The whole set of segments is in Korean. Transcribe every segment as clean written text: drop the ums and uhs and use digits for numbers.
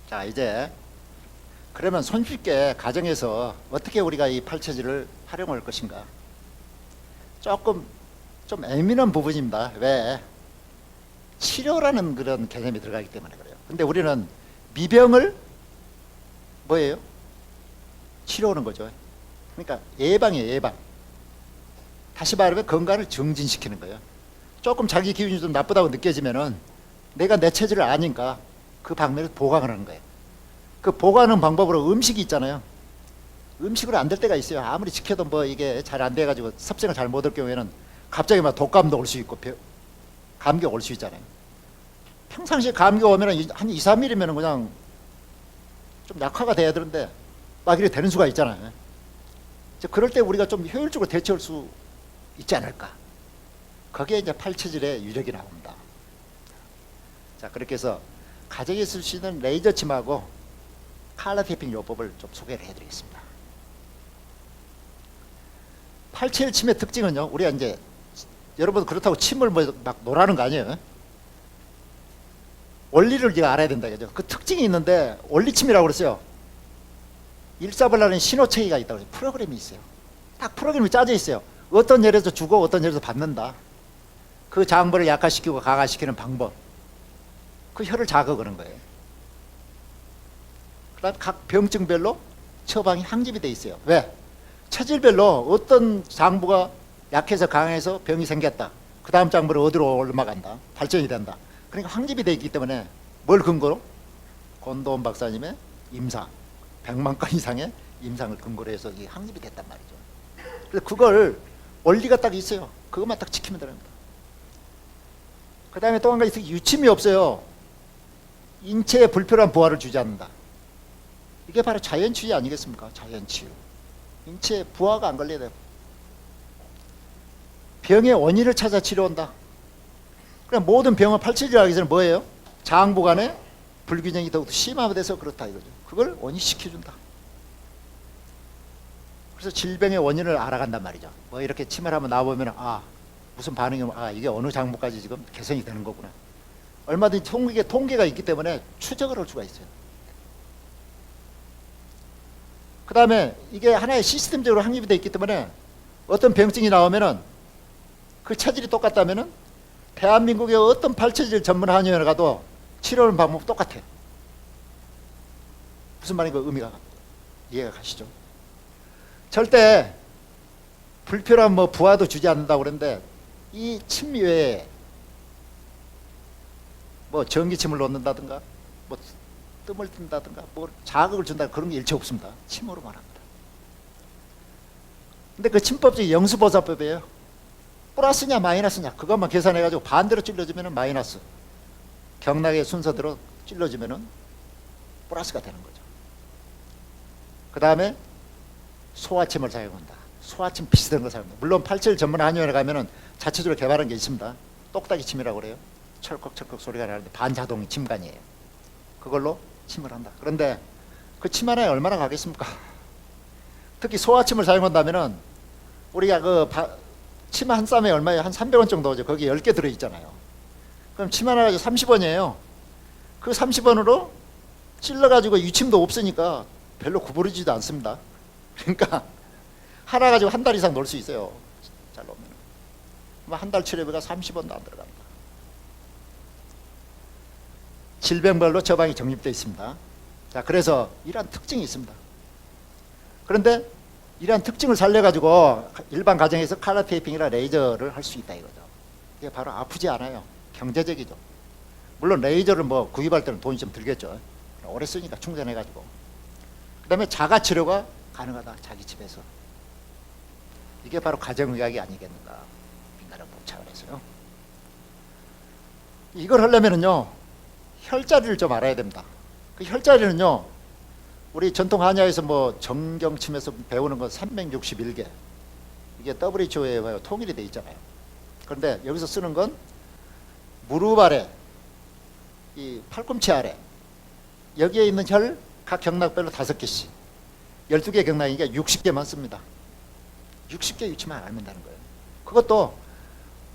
자, 이제 그러면 손쉽게 가정에서 어떻게 우리가 이 팔처지를 활용할 것인가? 조금 좀 애매한 부분입니다. 왜? 치료라는 그런 개념이 들어가기 때문에 그래요. 근데 우리는 미병을 뭐예요? 치료하는 거죠. 그러니까 예방이에요, 예방. 다시 말하면 건강을 정진시키는 거예요. 조금 자기 기운이 좀 나쁘다고 느껴지면은 내가 내 체질을 아니까 그 방면에서 보강을 하는 거예요. 그 보강하는 방법으로 음식이 있잖아요. 음식으로 안 될 때가 있어요. 아무리 지켜도 뭐 이게 잘 안 돼가지고 섭생을 잘 못 할 경우에는 갑자기 막 독감도 올 수 있고 감기가 올 수 있잖아요. 평상시에 감기가 오면 한 2, 3일이면 그냥 좀 약화가 돼야 되는데 막 이렇게 되는 수가 있잖아요. 그럴 때 우리가 좀 효율적으로 대처할 수 있지 않을까. 거기에 이제 팔체질의 유력이 나옵니다. 자, 그렇게 해서 가정에 쓸 수 있는 레이저 침하고 칼라 테이핑 요법을 좀 소개를 해드리겠습니다. 팔체질 침의 특징은요, 우리가 이제 여러분 그렇다고 침을 뭐 막 놓으라는 거 아니에요. 원리를 우리가 알아야 된다 그죠. 그 특징이 있는데 원리침이라고 그랬어요. 일사불란한 신호체계가 있다고 해서 프로그램이 있어요. 딱 프로그램이 짜져 있어요. 어떤 예에서 주고 어떤 예에서 받는다. 그 장부를 약화시키고 강화시키는 방법. 그 혀를 자극하는 거예요. 그다음 각 병증별로 처방이 항집이 돼 있어요. 왜? 체질별로 어떤 장부가 약해서 강해서 병이 생겼다. 그 다음 장부를 어디로 올라간다. 발전이 된다. 그러니까 항집이 돼 있기 때문에 뭘 근거로? 권도원 박사님의 임상. 100만 건 이상의 임상을 근거로 해서 이 항집이 됐단 말이죠. 그래서 그걸 원리가 딱 있어요. 그것만 딱 지키면 됩니다. 그 다음에 또 한 가지 있어요. 유침이 없어요. 인체에 불필요한 부하를 주지 않는다. 이게 바로 자연치유 아니겠습니까? 자연치유. 인체에 부하가 안 걸려야 돼요. 병의 원인을 찾아 치료한다. 그럼 모든 병을 팔체질하기 위해서는 뭐예요? 장부 간의 불균형이 더욱 심화돼서 그렇다 이거죠. 그걸 원인시켜준다. 그래서 질병의 원인을 알아간단 말이죠. 뭐 이렇게 침을 한번 나와보면 무슨 반응이 오면 이게 어느 장부까지 지금 개선이 되는 거구나. 얼마든지 통계가 있기 때문에 추적을 할 수가 있어요. 그 다음에 이게 하나의 시스템적으로 확립이 되어 있기 때문에 어떤 병증이 나오면은 그 체질이 똑같다면은 대한민국의 어떤 팔체질 전문 한의원에 가도 치료하는 방법 똑같아요. 무슨 말인가 의미가 이해가 가시죠? 절대 불필요한 뭐 부하도 주지 않는다고 그러는데 이 침 외에 뭐 전기침을 놓는다든가 뭐 뜸을 뜬다든가 뭐 자극을 준다 그런 게 일체 없습니다. 침으로만 합니다. 근데 그 침법이 영수보사법이에요. 플러스냐 마이너스냐 그것만 계산해가지고 반대로 찔러주면 마이너스, 경락의 순서대로 찔러주면 플러스가 되는 거죠. 그 다음에 소화침을 사용한다. 소화침 비슷한 거 사용합니다. 물론 팔체질 전문 한의원에 가면은 자체적으로 개발한 게 있습니다. 똑딱이 침이라고 그래요. 철컥철컥 소리가 나는데 반자동 침관이에요. 그걸로 침을 한다. 그런데 그 침 하나에 얼마나 가겠습니까? 특히 소화침을 사용한다면은 우리가 그 침 한 쌈에 얼마예요? 한 300원 정도 오죠. 거기 10개 들어있잖아요. 그럼 침 하나 가지고 30원이에요. 그 30원으로 찔러가지고 유침도 없으니까 별로 구부러지지도 않습니다. 그러니까 하나 가지고 한 달 이상 놀 수 있어요. 잘 놓으면. 한 달 치료비가 30원도 안 들어갑니다. 질병별로 처방이 정립되어 있습니다. 자, 그래서 이러한 특징이 있습니다. 그런데 이러한 특징을 살려가지고 일반 가정에서 칼라 테이핑이나 레이저를 할 수 있다 이거죠. 이게 바로 아프지 않아요. 경제적이죠. 물론 레이저를 뭐 구입할 때는 돈이 좀 들겠죠. 오래 쓰니까 충전해가지고. 그 다음에 자가 치료가 가능하다. 자기 집에서. 이게 바로 가정의학이 아니겠는가. 민간의법 차원에서요. 이걸 하려면은요, 혈자리를 좀 알아야 됩니다. 그 혈자리는요, 우리 전통 한의학에서 뭐 정경침에서 배우는 건 361개. 이게 WHO에 통일이 돼 있잖아요. 그런데 여기서 쓰는 건 무릎 아래, 이 팔꿈치 아래, 여기에 있는 혈 각 경락별로 5개씩, 12개 경락이니까 60개만 씁니다. 60개 위치만 알면 되는 거예요. 그것도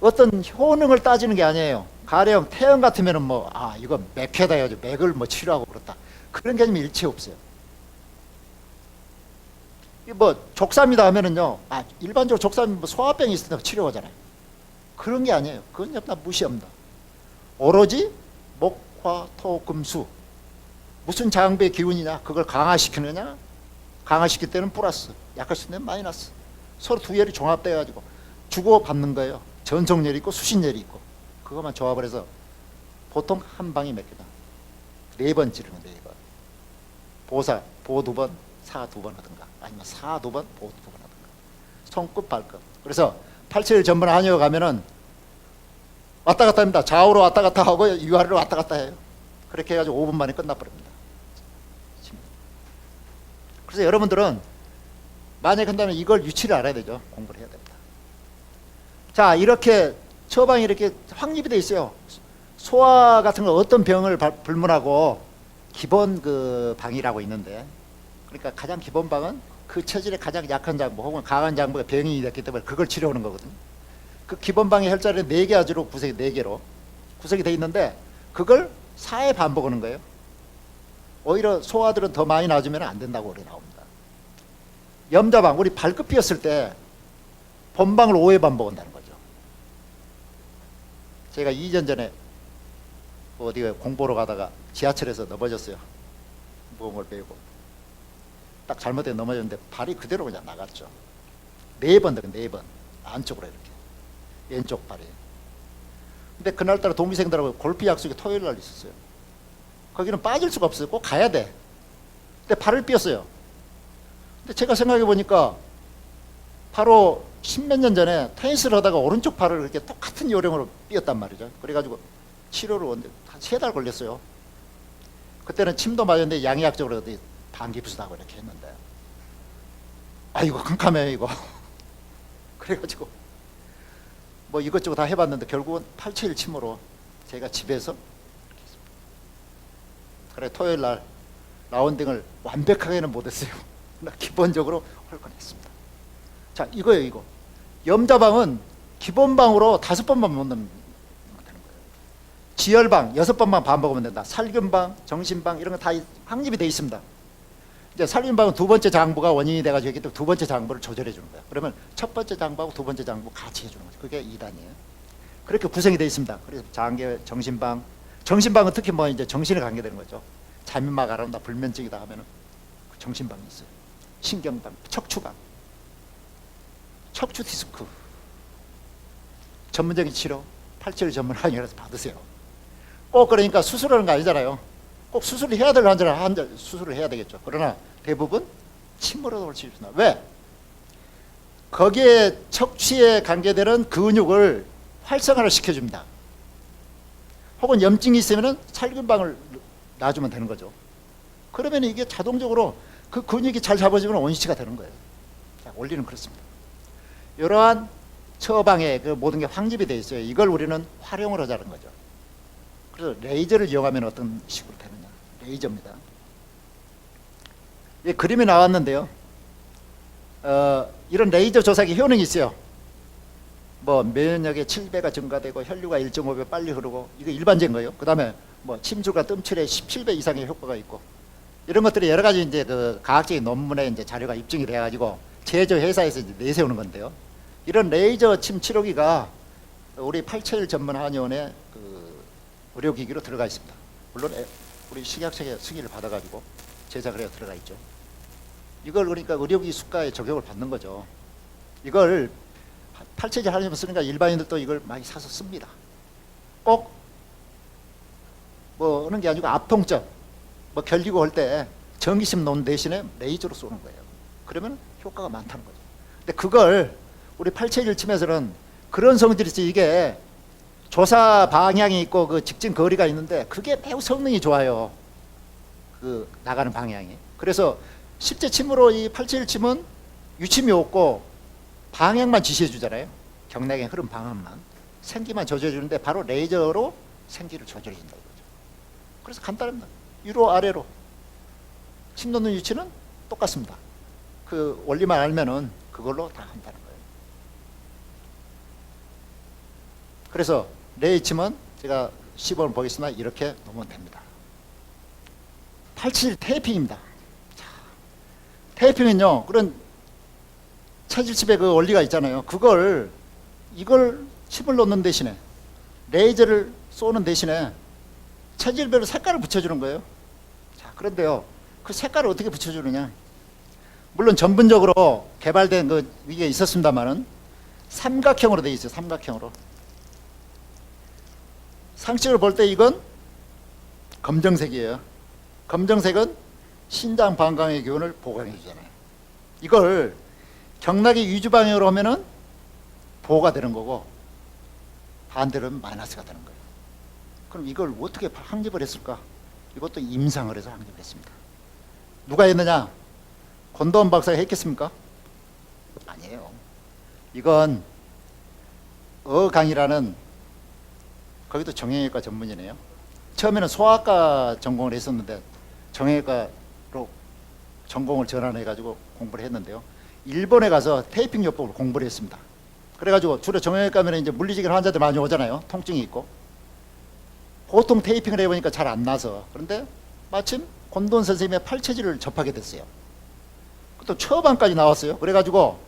어떤 효능을 따지는 게 아니에요. 가령 태형 같으면은 뭐 이거 맥회다 해가지고 맥을 뭐 치료하고 그렇다. 그런 개념이 일체 없어요. 뭐 족삼이다 하면은요, 일반적으로 족삼이 뭐 소화병이 있을 때 치료하잖아요. 그런 게 아니에요. 그건 다 무시합니다. 오로지 목, 화, 토, 금, 수. 무슨 장부의 기운이냐? 그걸 강화시키느냐? 강화시킬 때는 플러스, 약화시킬 때는 마이너스. 서로 두 열이 종합되어 가지고 주고받는 거예요. 전속열이 있고 수신열이 있고. 그것만 조합을 해서 보통 한 방이 몇 개다? 4번 찌르는 4번. 보사, 보 2번, 사 2번 하든가, 아니면 사 2번, 보 2번 하든가. 손끝, 발끝. 그래서 8칠 전문 한의원 가면은 왔다 갔다 합니다. 좌우로 왔다 갔다 하고 위아래로 왔다 갔다 해요. 그렇게 해가지고 5분 만에 끝나버립니다. 그래서 여러분들은 만약에 한다면 이걸 유치를 알아야 되죠. 공부를 해야 됩니다. 자, 이렇게 처방이 이렇게 확립이 돼 있어요. 소화 같은 거 어떤 병을 불문하고 기본 그 방이라고 있는데, 그러니까 가장 기본 방은 그 체질의 가장 약한 장부 혹은 강한 장부가 병이 됐기 때문에 그걸 치료하는 거거든요. 그 기본 방의 혈자리는 4개 아주로 구성이 4개로 구성이 돼 있는데 그걸 4회 반복하는 거예요. 오히려 소화들은 더 많이 놔주면 안 된다고 그래 나옵니다. 염자방, 우리 발끝 삐었을 때 본방을 5회 반복한다는 거죠. 제가 2년 전에 어디 공부하러 가다가 지하철에서 넘어졌어요. 무거운 걸 메고 딱 잘못해 넘어졌는데 발이 그대로 그냥 나갔죠. 4번 더 4번 안쪽으로 이렇게 왼쪽 발이. 근데 그날따라 동기생들하고 골프 약속이 토요일 날 있었어요. 거기는 빠질 수가 없어요. 꼭 가야 돼. 근데 발을 삐었어요. 근데 제가 생각해 보니까 바로 10몇 년 전에 테니스를 하다가 오른쪽 발을 그렇게 똑같은 요령으로 삐었단 말이죠. 그래가지고 치료를 한 3달 걸렸어요. 그때는 침도 맞았는데 양의학적으로 반기부스하고 이렇게 했는데, 이거 캄캄해요 이거. 그래가지고 뭐 이것저것 다 해봤는데 결국은 8초 1침으로 제가 집에서 그래 토요일 날 라운딩을 완벽하게는 못했어요. 기본적으로 홀건했습니다. 자, 이거예요. 이거 염자방은 기본방으로 5번만 못 넣는 되는 거예요. 지혈방 6번만 반복하면 된다. 살균방, 정신방 이런 거 다 확립이 돼 있습니다. 이제 살균방은 2번째 장부가 원인이 돼가지고 있기 때문에 2번째 장부를 조절해 주는 거예요. 그러면 첫 번째 장부하고 2번째 장부 같이 해주는 거죠. 그게 2단이에요. 그렇게 구성이 돼 있습니다. 그래서 장계, 정신방, 정신방은 특히 뭐 이제 정신에 관계되는 거죠. 잠이 안 온다, 불면증이다 하면은 그 정신방이 있어요. 신경방, 척추방, 척추 디스크 전문적인 치료 8칠 전문 한의원에서 받으세요. 꼭 그러니까 수술하는 거 아니잖아요. 꼭 수술을 해야 될 환자 수술을 해야 되겠죠. 그러나 대부분 침으로도 올 수 있습니다. 왜? 거기에 척추에 관계되는 근육을 활성화를 시켜줍니다. 혹은 염증이 있으면 살균방을 놔주면 되는 거죠. 그러면 이게 자동적으로 그 근육이 잘 잡아지면 원위치가 되는 거예요. 자, 원리는 그렇습니다. 이러한 처방에 그 모든 게 확립이 되어 있어요. 이걸 우리는 활용을 하자는 거죠. 그래서 레이저를 이용하면 어떤 식으로 되느냐. 레이저입니다. 이 그림이 나왔는데요. 이런 레이저 조사기 효능이 있어요. 뭐 면역의 7배가 증가되고 혈류가 1.5배 빨리 흐르고, 이거 일반적인 거예요. 그 다음에 뭐 침술과 뜸칠에 17배 이상의 효과가 있고, 이런 것들이 여러 가지 이제 그 과학적인 논문에 이제 자료가 입증이 돼가지고 제조 회사에서 이제 내세우는 건데요. 이런 레이저 침 치료기가 우리 8차1 전문 한의원의 그 의료기기로 들어가 있습니다. 물론 우리 식약청의 승인을 받아가지고 제작을 해서 들어가 있죠. 이걸 그러니까 의료기기 수가에 적용을 받는 거죠. 이걸 8차1 한의원 쓰니까 일반인들도 이걸 많이 사서 씁니다. 꼭 뭐 하는 게 아니고 앞통증 뭐 결리고 할 때 전기심 놓는 대신에 레이저로 쏘는 거예요. 그러면 효과가 많다는 거죠. 근데 그걸 우리 8차1 침에서는 그런 성질이 있어요. 이게 조사 방향이 있고 그 직진 거리가 있는데 그게 매우 성능이 좋아요. 그 나가는 방향이. 그래서 실제 침으로 이 8차1 침은 유침이 없고 방향만 지시해 주잖아요. 경락의 흐름 방향만. 생기만 조절해 주는데 바로 레이저로 생기를 조절해 준다 이거죠. 그래서 간단합니다. 위로 아래로 침 놓는 위치는 똑같습니다. 그 원리만 알면은 그걸로 다 한다는 거예요. 그래서 레이침은 제가 시범을 보겠으나 이렇게 놓으면 됩니다. 팔체질 테이핑입니다. 자, 테이핑은요, 그런 체질칩의 그 원리가 있잖아요. 이걸 칩을 놓는 대신에 레이저를 쏘는 대신에 체질별로 색깔을 붙여주는 거예요. 자, 그런데요, 그 색깔을 어떻게 붙여주느냐? 물론 전문적으로 개발된 그 이게 있었습니다만은 삼각형으로 되어 있어요. 삼각형으로. 상식으로 볼 때 이건 검정색이에요. 검정색은 신장 방광의 기운을 보강해 주잖아요. 이걸 경락이 위주 방향으로 하면은 보호가 되는 거고 반대로는 마이너스가 되는 거예요. 그럼 이걸 어떻게 확립을 했을까? 이것도 임상을 해서 확립을 했습니다. 누가 했느냐? 권도원 박사가 했겠습니까? 아니에요. 이건 어강이라는, 거기도 정형외과 전문이네요. 처음에는 소아과 전공을 했었는데 정형외과로 전공을 전환해 가지고 공부를 했는데요. 일본에 가서 테이핑 요법을 공부를 했습니다. 그래가지고 주로 정형외과 가면 이제 물리적인 환자들 많이 오잖아요. 통증이 있고. 보통 테이핑을 해보니까 잘 안 나서. 그런데 마침 권도원 선생님의 팔체질을 접하게 됐어요. 또 처방까지 나왔어요. 그래가지고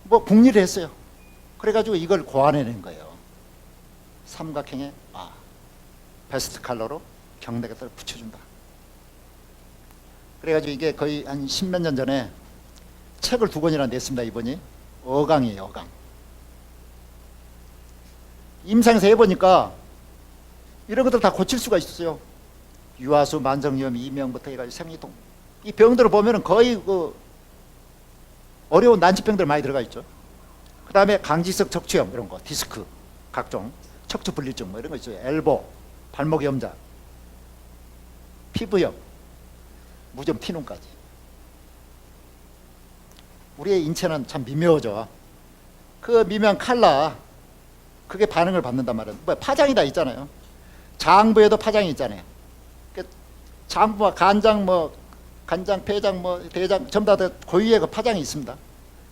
뭐 국리를 했어요. 그래가지고 이걸 고안해낸 거예요. 삼각형에 베스트 컬러로 경락에다 붙여준다. 그래가지고 이게 거의 한 10몇 년 전에 책을 2권이나 냈습니다. 이번이 어강이에요. 어강. 임상에서 해보니까 이런 것들 다 고칠 수가 있었어요. 유아수, 만성염, 이명부터 해가지고 생리통, 이 병들을 보면은 거의 그 어려운 난치병들 많이 들어가 있죠. 그 다음에 강직성 척추염 이런 거, 디스크, 각종 척추 분리증 뭐 이런 거 있어요. 엘보, 발목 염좌, 피부염, 무좀 피눈까지. 우리의 인체는 참 미묘하죠. 그 미묘한 칼라, 그게 반응을 받는단 말이에요. 뭐 파장이 다 있잖아요. 장부에도 파장이 있잖아요. 장부와 간장, 간장, 폐장, 대장 전부 다 고유의 그 파장이 있습니다.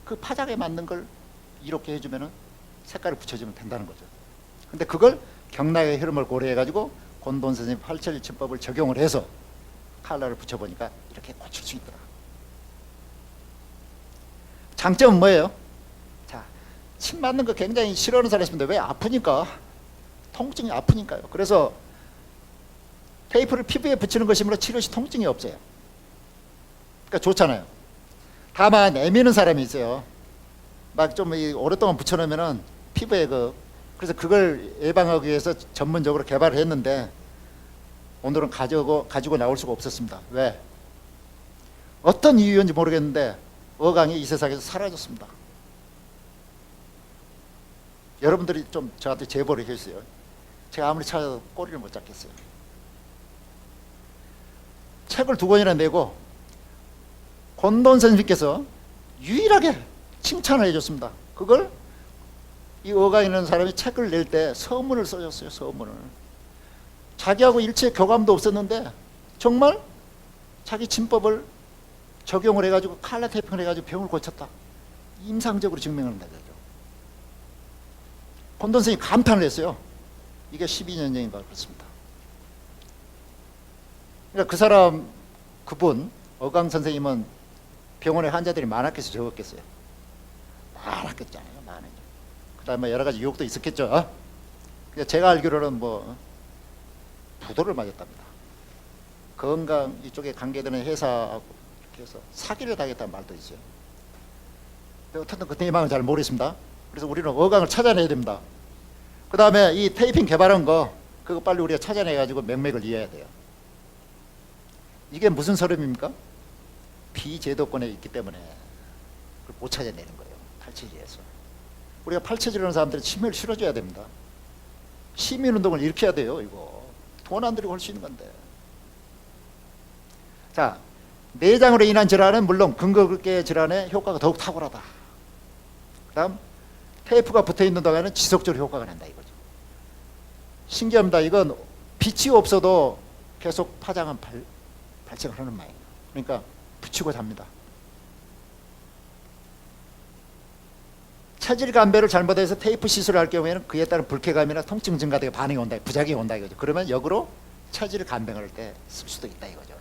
그 파장에 맞는 걸 이렇게 해주면은 색깔을 붙여주면 된다는 거죠. 근데 그걸 경락의 흐름을 고려해가지고 권도원 선생님 팔체질 치법을 적용을 해서 칼라를 붙여보니까 이렇게 고칠 수 있더라. 장점은 뭐예요? 자, 침 맞는 거 굉장히 싫어하는 사람이 있습니다. 왜? 아프니까. 통증이 아프니까요. 그래서 테이프를 피부에 붙이는 것이므로 치료 시 통증이 없어요. 그러니까 좋잖아요. 다만 애미는 사람이 있어요. 막 좀 오랫동안 붙여놓으면은 피부에 그래서 그걸 예방하기 위해서 전문적으로 개발을 했는데 오늘은 가지고 나올 수가 없었습니다. 왜? 어떤 이유인지 모르겠는데 어강이 이 세상에서 사라졌습니다. 여러분들이 좀 저한테 제보를 해주세요. 제가 아무리 찾아도 꼬리를 못 잡겠어요. 책을 2권이나 내고 권도원 선생님께서 유일하게 칭찬을 해줬습니다. 그걸 이 어강이 있는 사람이 책을 낼 때 서문을 써줬어요. 서문을. 자기하고 일체 교감도 없었는데 정말 자기 진법을 적용을 해가지고 칼라 테이핑을 해가지고 병을 고쳤다. 임상적으로 증명한다. 권도원 선생님이 감탄을 했어요. 이게 12년 전인가 그렇습니다. 그러니까 그 사람, 그분 어강 선생님은 병원에 환자들이 많았겠어요, 적었겠어요? 많았겠잖아요. 많았죠. 그 다음에 여러 가지 유혹도 있었겠죠. 근데 제가 알기로는 부도를 맞았답니다. 건강 이쪽에 관계되는 회사하고 이렇게 해서 사기를 당했다는 말도 있어요. 근데 어쨌든 그 내용은 잘 모르겠습니다. 그래서 우리는 어강을 찾아내야 됩니다. 그 다음에 이 테이핑 개발한 그거 빨리 우리가 찾아내가지고 맥맥을 이어야 돼요. 이게 무슨 서름입니까? 비제도권에 있기 때문에 그걸 못 찾아내는 거예요. 팔체질에서. 우리가 팔체질하는 사람들이 치매를 실어줘야 됩니다. 시민운동을 일으켜야 돼요. 이거 돈 안 들이고 할 수 있는 건데. 자, 내장으로 인한 질환은 물론 근거계 질환의 효과가 더욱 탁월하다. 그 다음 테이프가 붙어있는 동안은 지속적으로 효과가 난다 이거죠. 신기합니다. 이건 빛이 없어도 계속 파장은 발생을 하는 모양이에요. 그러니까 붙이고 잡니다. 체질 감별을 잘못해서 테이프 시술을 할 경우에는 그에 따른 불쾌감이나 통증 증가되고 반응이 온다, 부작용이 온다 이거죠. 그러면 역으로 체질 간병할 때 쓸 수도 있다 이거죠.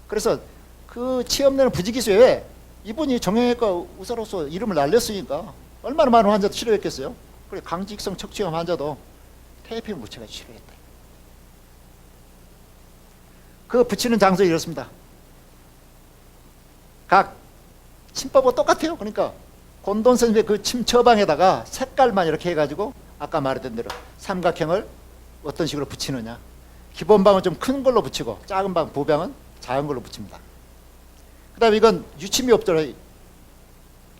그래서 그 치염내는 부지기수에 이분이 정형외과 의사로서 이름을 날렸으니까 얼마나 많은 환자도 치료했겠어요. 그래 강직성 척추염 환자도 테이핑을 붙여가지고 치료했다. 그 붙이는 장소 이렇습니다. 각 침법은 똑같아요. 그러니까 곤돈 선생님의 그 침 처방에다가 색깔만 이렇게 해가지고 아까 말했던 대로 삼각형을 어떤 식으로 붙이느냐. 기본 방은 좀 큰 걸로 붙이고 작은 방 부방은 작은 걸로 붙입니다. 그 다음에 이건 유침이 없잖아요.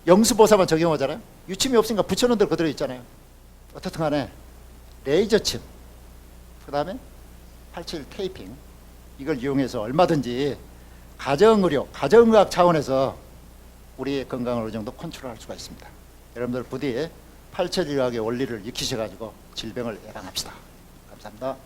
영수보사만 적용하잖아요. 유침이 없으니까 붙여놓은 대로 그대로 있잖아요. 어떻든 간에 레이저 침, 그 다음에 87 테이핑, 이걸 이용해서 얼마든지 가정의료, 가정의학 차원에서 우리의 건강을 어느 정도 컨트롤할 수가 있습니다. 여러분들 부디 87의학의 원리를 익히셔가지고 질병을 예방합시다. 감사합니다.